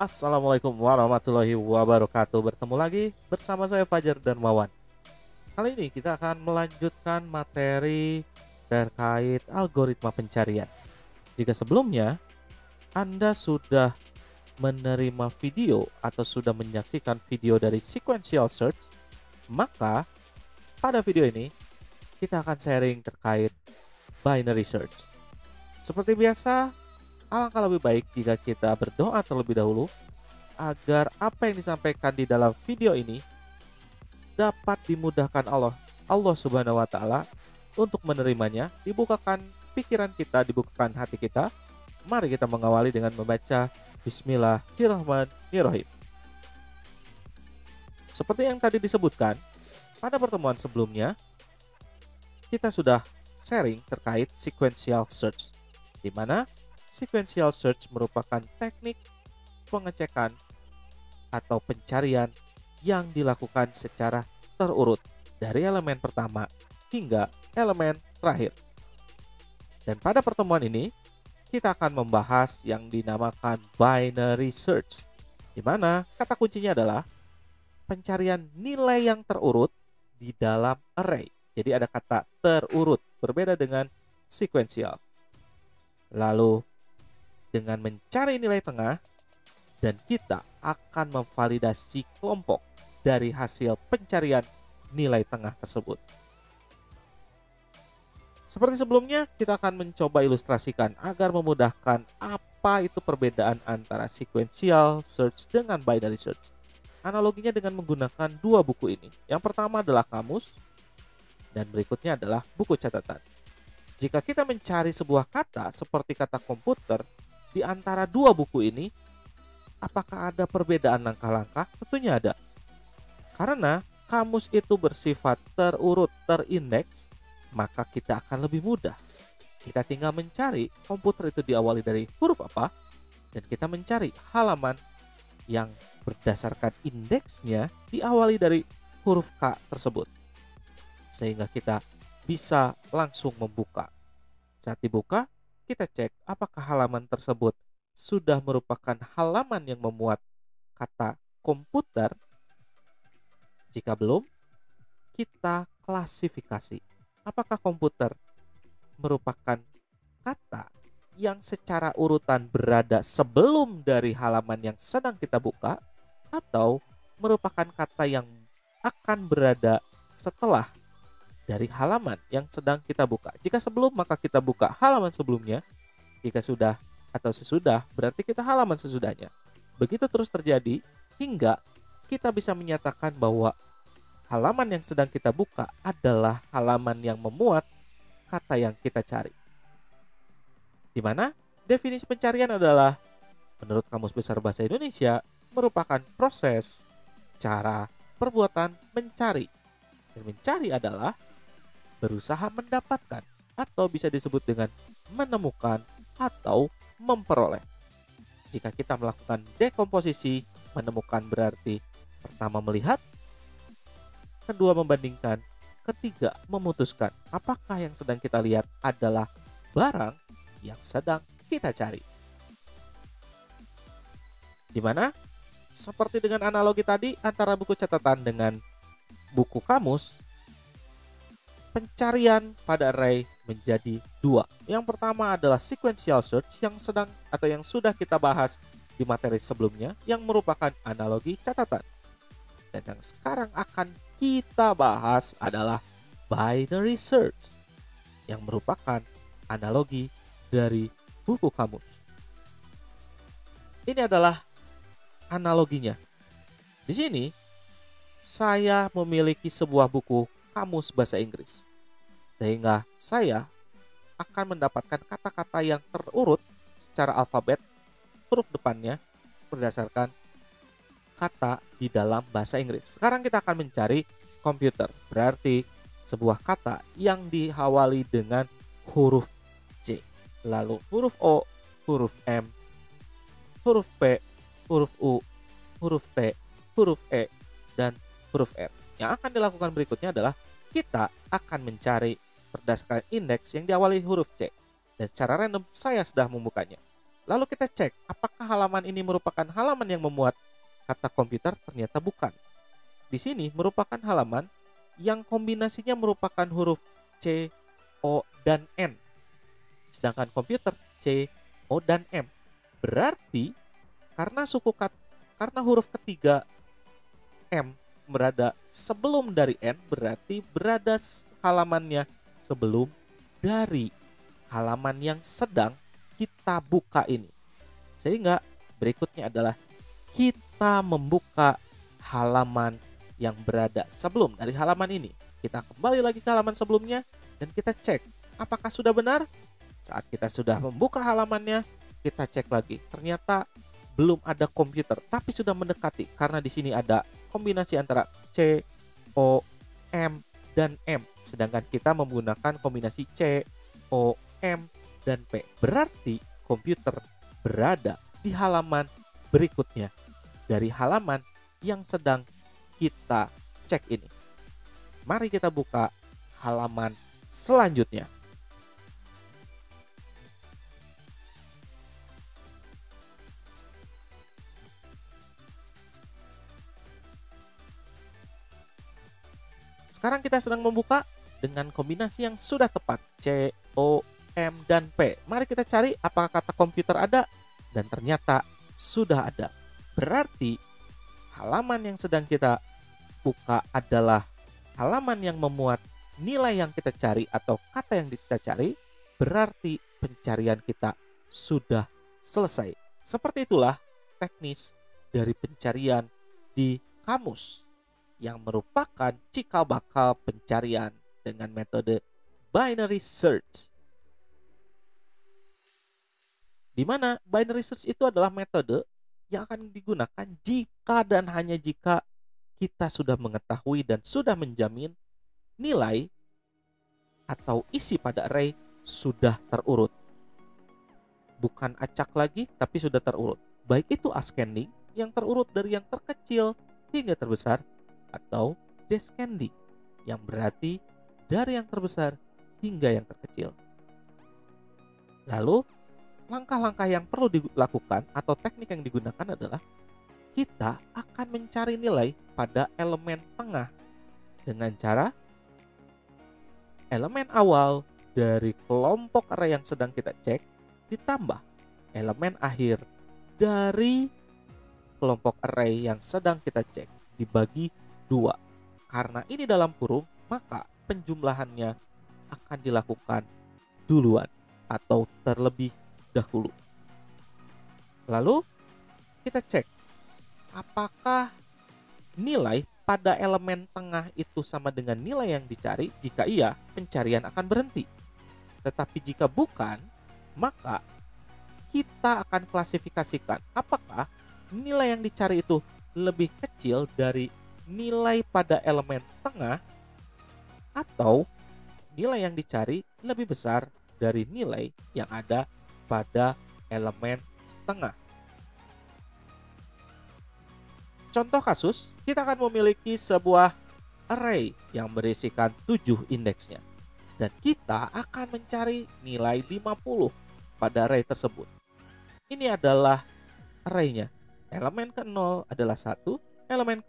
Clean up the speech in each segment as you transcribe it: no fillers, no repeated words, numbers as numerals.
Assalamualaikum warahmatullahi wabarakatuh. Bertemu lagi bersama saya Fajar Darmawan. Kali ini kita akan melanjutkan materi terkait algoritma pencarian. Jika sebelumnya Anda sudah menerima video atau sudah menyaksikan video dari sequential search, maka pada video ini kita akan sharing terkait binary search. Seperti biasa, alangkah lebih baik jika kita berdoa terlebih dahulu agar apa yang disampaikan di dalam video ini dapat dimudahkan Allah Subhanahu wa taala untuk menerimanya, dibukakan pikiran kita, dibukakan hati kita. Mari kita mengawali dengan membaca Bismillahirrahmanirrahim. Seperti yang tadi disebutkan, pada pertemuan sebelumnya kita sudah sharing terkait sequential search, di mana sequential search merupakan teknik pengecekan atau pencarian yang dilakukan secara terurut dari elemen pertama hingga elemen terakhir. Dan pada pertemuan ini kita akan membahas yang dinamakan binary search, di mana kata kuncinya adalah pencarian nilai yang terurut di dalam array. Jadi ada kata terurut, berbeda dengan sequential. Lalu dengan mencari nilai tengah, dan kita akan memvalidasi kelompok dari hasil pencarian nilai tengah tersebut. Seperti sebelumnya, kita akan mencoba ilustrasikan agar memudahkan apa itu perbedaan antara sequential search dengan binary search. Analoginya dengan menggunakan dua buku ini. Yang pertama adalah kamus, dan berikutnya adalah buku catatan. Jika kita mencari sebuah kata seperti kata komputer di antara dua buku ini, apakah ada perbedaan langkah-langkah? Tentunya ada. Karena kamus itu bersifat terurut, terindeks, maka kita akan lebih mudah. Kita tinggal mencari komputer itu diawali dari huruf apa, dan kita mencari halaman yang berdasarkan indeksnya diawali dari huruf K tersebut. Sehingga kita bisa langsung membuka. Saat dibuka, kita cek apakah halaman tersebut sudah merupakan halaman yang memuat kata komputer. Jika belum, kita klasifikasi. Apakah komputer merupakan kata yang secara urutan berada sebelum dari halaman yang sedang kita buka, atau merupakan kata yang akan berada setelah dari halaman yang sedang kita buka. Jika sebelum, maka kita buka halaman sebelumnya. Jika sudah atau sesudah, berarti kita halaman sesudahnya. Begitu terus terjadi hingga kita bisa menyatakan bahwa halaman yang sedang kita buka adalah halaman yang memuat kata yang kita cari. Di mana definisi pencarian adalah, menurut Kamus Besar Bahasa Indonesia, merupakan proses, cara, perbuatan mencari. Dan mencari adalah berusaha mendapatkan, atau bisa disebut dengan menemukan atau memperoleh. Jika kita melakukan dekomposisi, menemukan berarti pertama melihat, kedua membandingkan, ketiga memutuskan apakah yang sedang kita lihat adalah barang yang sedang kita cari. Dimana seperti dengan analogi tadi antara buku catatan dengan buku kamus, pencarian pada array menjadi dua. Yang pertama adalah sequential search yang sedang atau yang sudah kita bahas di materi sebelumnya, yang merupakan analogi catatan. Dan yang sekarang akan kita bahas adalah binary search yang merupakan analogi dari buku kamus. Ini adalah analoginya. Di sini saya memiliki sebuah buku kamus bahasa Inggris, sehingga saya akan mendapatkan kata-kata yang terurut secara alfabet, huruf depannya berdasarkan kata di dalam bahasa Inggris. Sekarang kita akan mencari komputer, berarti sebuah kata yang diawali dengan huruf C, lalu huruf O, huruf M, huruf P, huruf U, huruf T, huruf E, dan huruf R. Yang akan dilakukan berikutnya adalah kita akan mencari berdasarkan indeks yang diawali huruf C. Dan secara random saya sudah membukanya. Lalu kita cek apakah halaman ini merupakan halaman yang memuat kata komputer. Ternyata bukan. Di sini merupakan halaman yang kombinasinya merupakan huruf C, O, dan N. Sedangkan komputer C, O, dan M. Berarti karena karena huruf ketiga M berada sebelum dari N, berarti berada halamannya sebelum dari halaman yang sedang kita buka ini. Sehingga berikutnya adalah kita membuka halaman yang berada sebelum dari halaman ini. Kita kembali lagi ke halaman sebelumnya dan kita cek apakah sudah benar. Saat kita sudah membuka halamannya, kita cek lagi. Ternyata belum ada komputer, tapi sudah mendekati karena di sini ada kombinasi antara C, O, M, dan M. Sedangkan kita menggunakan kombinasi C, O, M, dan P. Berarti komputer berada di halaman berikutnya dari halaman yang sedang kita cek ini. Mari kita buka halaman selanjutnya. Sekarang kita sedang membuka dengan kombinasi yang sudah tepat, C, O, M, dan P. Mari kita cari apakah kata komputer ada, dan ternyata sudah ada. Berarti halaman yang sedang kita buka adalah halaman yang memuat nilai yang kita cari atau kata yang kita cari. Berarti pencarian kita sudah selesai. Seperti itulah teknis dari pencarian di kamus yang merupakan cikal bakal pencarian dengan metode binary search. Di mana binary search itu adalah metode yang akan digunakan jika dan hanya jika kita sudah mengetahui dan sudah menjamin nilai atau isi pada array sudah terurut. Bukan acak lagi, tapi sudah terurut. Baik itu ascending yang terurut dari yang terkecil hingga terbesar, atau descending yang berarti dari yang terbesar hingga yang terkecil. Lalu langkah-langkah yang perlu dilakukan atau teknik yang digunakan adalah kita akan mencari nilai pada elemen tengah dengan cara elemen awal dari kelompok array yang sedang kita cek ditambah elemen akhir dari kelompok array yang sedang kita cek dibagi 2. Karena ini dalam kurung, maka penjumlahannya akan dilakukan duluan atau terlebih dahulu. Lalu kita cek apakah nilai pada elemen tengah itu sama dengan nilai yang dicari. Jika iya, pencarian akan berhenti. Tetapi jika bukan, maka kita akan klasifikasikan apakah nilai yang dicari itu lebih kecil dari nilai pada elemen tengah atau nilai yang dicari lebih besar dari nilai yang ada pada elemen tengah. Contoh kasus, kita akan memiliki sebuah array yang berisikan 7 indeksnya. Dan kita akan mencari nilai 50 pada array tersebut. Ini adalah arraynya. Elemen ke-0 adalah 1, elemen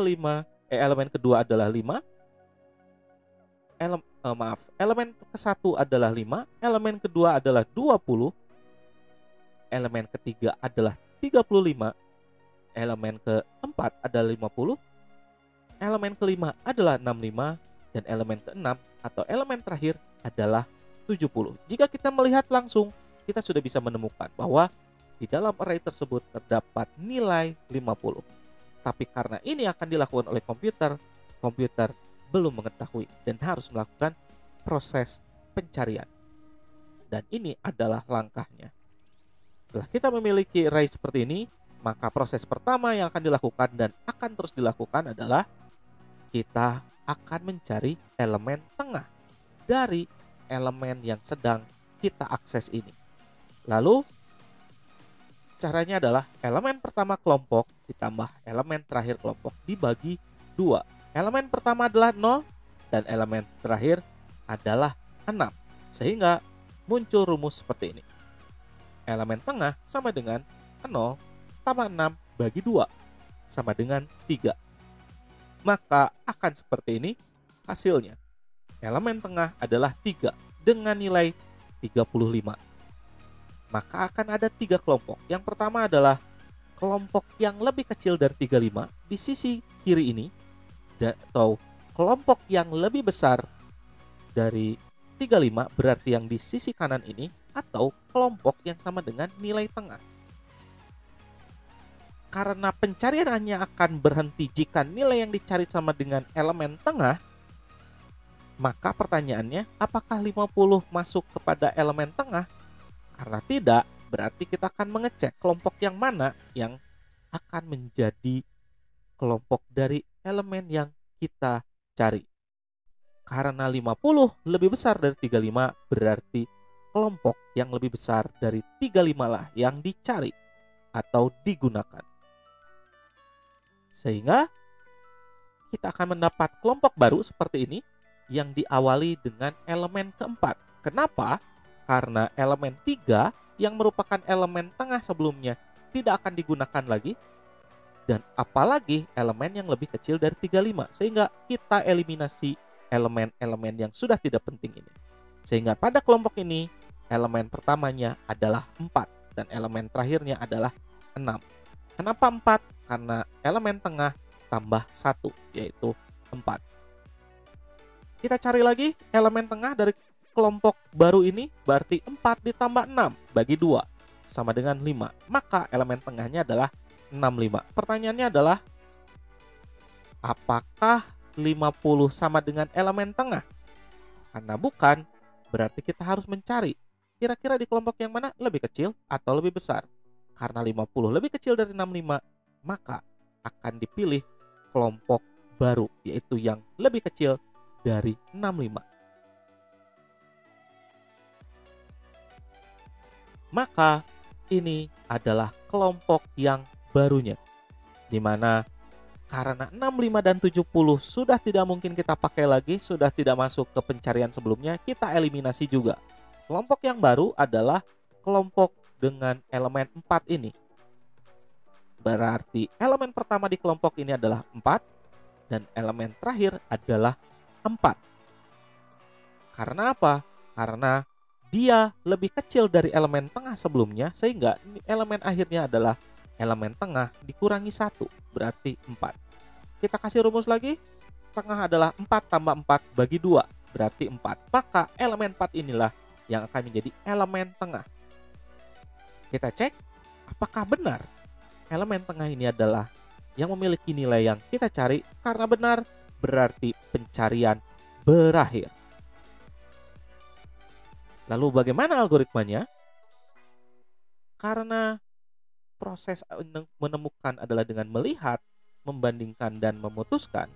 elemen kedua adalah 5, elemen ke-1 adalah 5, elemen kedua adalah 20, elemen ketiga adalah 35, elemen keempat adalah 50, elemen kelima adalah 65, dan elemen keenam atau elemen terakhir adalah 70. Jika kita melihat langsung, kita sudah bisa menemukan bahwa di dalam array tersebut terdapat nilai 50. Tapi karena ini akan dilakukan oleh komputer, komputer belum mengetahui dan harus melakukan proses pencarian. Dan ini adalah langkahnya. Setelah kita memiliki array seperti ini, maka proses pertama yang akan dilakukan dan akan terus dilakukan adalah kita akan mencari elemen tengah dari elemen yang sedang kita akses ini. Lalu caranya adalah elemen pertama kelompok ditambah elemen terakhir kelompok dibagi 2. Elemen pertama adalah 0 dan elemen terakhir adalah 6. Sehingga muncul rumus seperti ini. elemen tengah sama dengan 0 tambah 6 bagi 2 sama dengan 3. Maka akan seperti ini hasilnya. Elemen tengah adalah 3 dengan nilai 35. Maka akan ada 3 kelompok. Yang pertama adalah kelompok yang lebih kecil dari 35 di sisi kiri ini, atau kelompok yang lebih besar dari 35 berarti yang di sisi kanan ini, atau kelompok yang sama dengan nilai tengah. Karena pencarian hanya akan berhenti jika nilai yang dicari sama dengan elemen tengah, maka pertanyaannya apakah 50 masuk kepada elemen tengah? Karena tidak, berarti kita akan mengecek kelompok yang mana yang akan menjadi kelompok dari elemen yang kita cari. Karena 50 lebih besar dari 35, berarti kelompok yang lebih besar dari 35 lah yang dicari atau digunakan. Sehingga kita akan mendapat kelompok baru seperti ini yang diawali dengan elemen keempat. Kenapa? Karena elemen 3 yang merupakan elemen tengah sebelumnya tidak akan digunakan lagi, dan apalagi elemen yang lebih kecil dari 35, sehingga kita eliminasi elemen-elemen yang sudah tidak penting ini. Sehingga pada kelompok ini elemen pertamanya adalah 4 dan elemen terakhirnya adalah 6. Kenapa 4? Karena elemen tengah tambah 1, yaitu 4. Kita cari lagi elemen tengah dari kelompok baru ini, berarti 4 ditambah 6 bagi 2 sama dengan 5. Maka elemen tengahnya adalah 65. Pertanyaannya adalah, apakah 50 sama dengan elemen tengah? Karena bukan, berarti kita harus mencari kira-kira di kelompok yang mana lebih kecil atau lebih besar. Karena 50 lebih kecil dari 65, maka akan dipilih kelompok baru, yaitu yang lebih kecil dari 65. Maka ini adalah kelompok yang barunya, di mana karena 65 dan 70 sudah tidak mungkin kita pakai lagi, sudah tidak masuk ke pencarian sebelumnya, kita eliminasi juga. Kelompok yang baru adalah kelompok dengan elemen 4 ini. Berarti elemen pertama di kelompok ini adalah 4 dan elemen terakhir adalah 4. Karena apa? Karena dia lebih kecil dari elemen tengah sebelumnya, sehingga elemen akhirnya adalah elemen tengah dikurangi 1, berarti 4. Kita kasih rumus lagi. Tengah adalah 4 tambah 4 bagi 2, berarti 4. Maka elemen 4 inilah yang akan menjadi elemen tengah. Kita cek apakah benar elemen tengah ini adalah yang memiliki nilai yang kita cari. Karena benar, berarti pencarian berakhir. Lalu bagaimana algoritmanya? Karena proses menemukan adalah dengan melihat, membandingkan, dan memutuskan,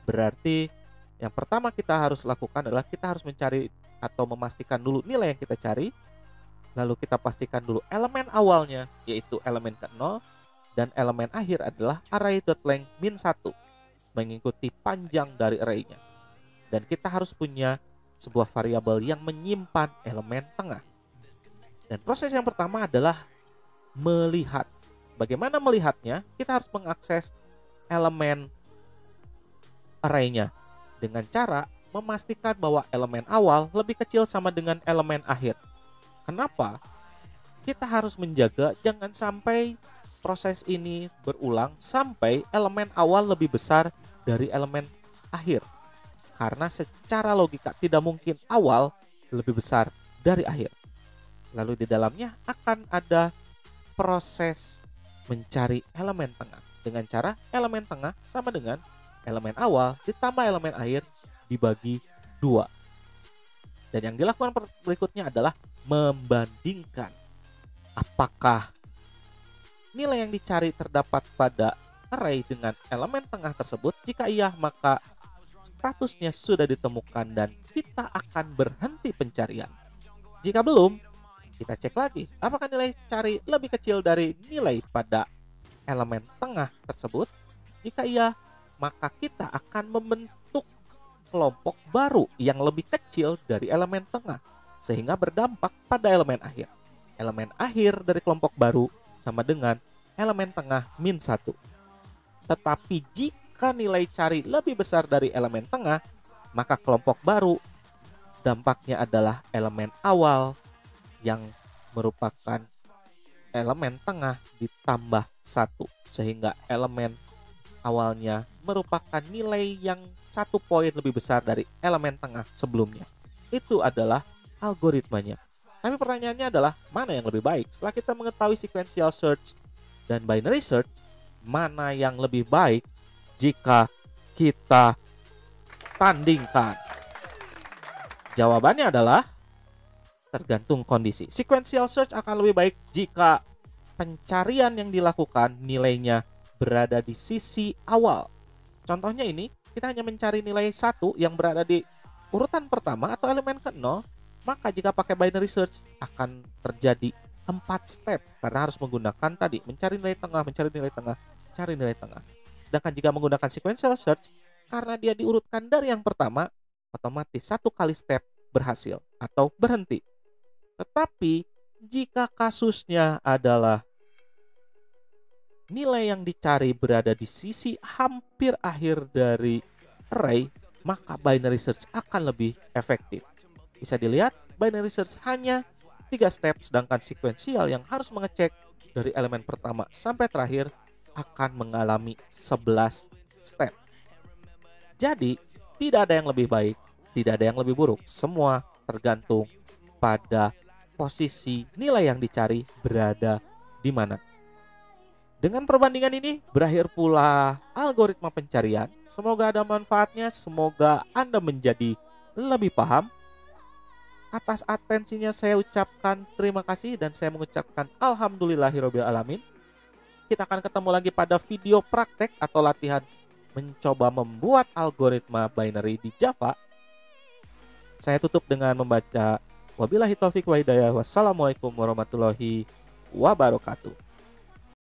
berarti yang pertama kita harus lakukan adalah kita harus mencari atau memastikan dulu nilai yang kita cari. Lalu kita pastikan dulu elemen awalnya, yaitu elemen ke-0, dan elemen akhir adalah array.length min 1, mengikuti panjang dari arraynya. Dan kita harus punya sebuah variabel yang menyimpan elemen tengah. Dan proses yang pertama adalah melihat. Bagaimana melihatnya? Kita harus mengakses elemen arraynya dengan cara memastikan bahwa elemen awal lebih kecil sama dengan elemen akhir. Kenapa? Kita harus menjaga jangan sampai proses ini berulang sampai elemen awal lebih besar dari elemen akhir. Karena secara logika tidak mungkin awal lebih besar dari akhir. Lalu di dalamnya akan ada proses mencari elemen tengah dengan cara elemen tengah sama dengan elemen awal ditambah elemen akhir dibagi 2. Dan yang dilakukan berikutnya adalah membandingkan apakah nilai yang dicari terdapat pada array dengan elemen tengah tersebut. Jika iya, maka statusnya sudah ditemukan dan kita akan berhenti pencarian. Jika belum, kita cek lagi apakah nilai cari lebih kecil dari nilai pada elemen tengah tersebut. Jika iya, maka kita akan membentuk kelompok baru yang lebih kecil dari elemen tengah, sehingga berdampak pada elemen akhir. Elemen akhir dari kelompok baru sama dengan elemen tengah min 1. Tetapi jika nilai cari lebih besar dari elemen tengah, maka kelompok baru dampaknya adalah elemen awal yang merupakan elemen tengah ditambah 1. Sehingga elemen awalnya merupakan nilai yang 1 poin lebih besar dari elemen tengah sebelumnya. Itu adalah algoritmanya. Tapi pertanyaannya adalah mana yang lebih baik? Setelah kita mengetahui sequential search dan binary search, mana yang lebih baik jika kita tandingkan? Jawabannya adalah tergantung kondisi. Sequential search akan lebih baik jika pencarian yang dilakukan nilainya berada di sisi awal. Contohnya ini, kita hanya mencari nilai 1 yang berada di urutan pertama atau elemen ke-0, maka jika pakai binary search akan terjadi 4 step karena harus menggunakan tadi mencari nilai tengah, mencari nilai tengah, cari nilai tengah. Sedangkan jika menggunakan sequential search, karena dia diurutkan dari yang pertama, otomatis 1 kali step berhasil atau berhenti. Tetapi jika kasusnya adalah nilai yang dicari berada di sisi hampir akhir dari array, maka binary search akan lebih efektif. Bisa dilihat, binary search hanya 3 step, sedangkan sequential yang harus mengecek dari elemen pertama sampai terakhir akan mengalami 11 step. Jadi, tidak ada yang lebih baik, tidak ada yang lebih buruk. Semua tergantung pada posisi nilai yang dicari berada di mana. Dengan perbandingan ini, berakhir pula algoritma pencarian. Semoga ada manfaatnya, semoga Anda menjadi lebih paham. Atas atensinya saya ucapkan terima kasih dan saya mengucapkan alhamdulillahirabbil alamin. Kita akan ketemu lagi pada video praktek atau latihan mencoba membuat algoritma binary di Java. Saya tutup dengan membaca wabillahi taufik wa hidayah. Wassalamualaikum warahmatullahi wabarakatuh.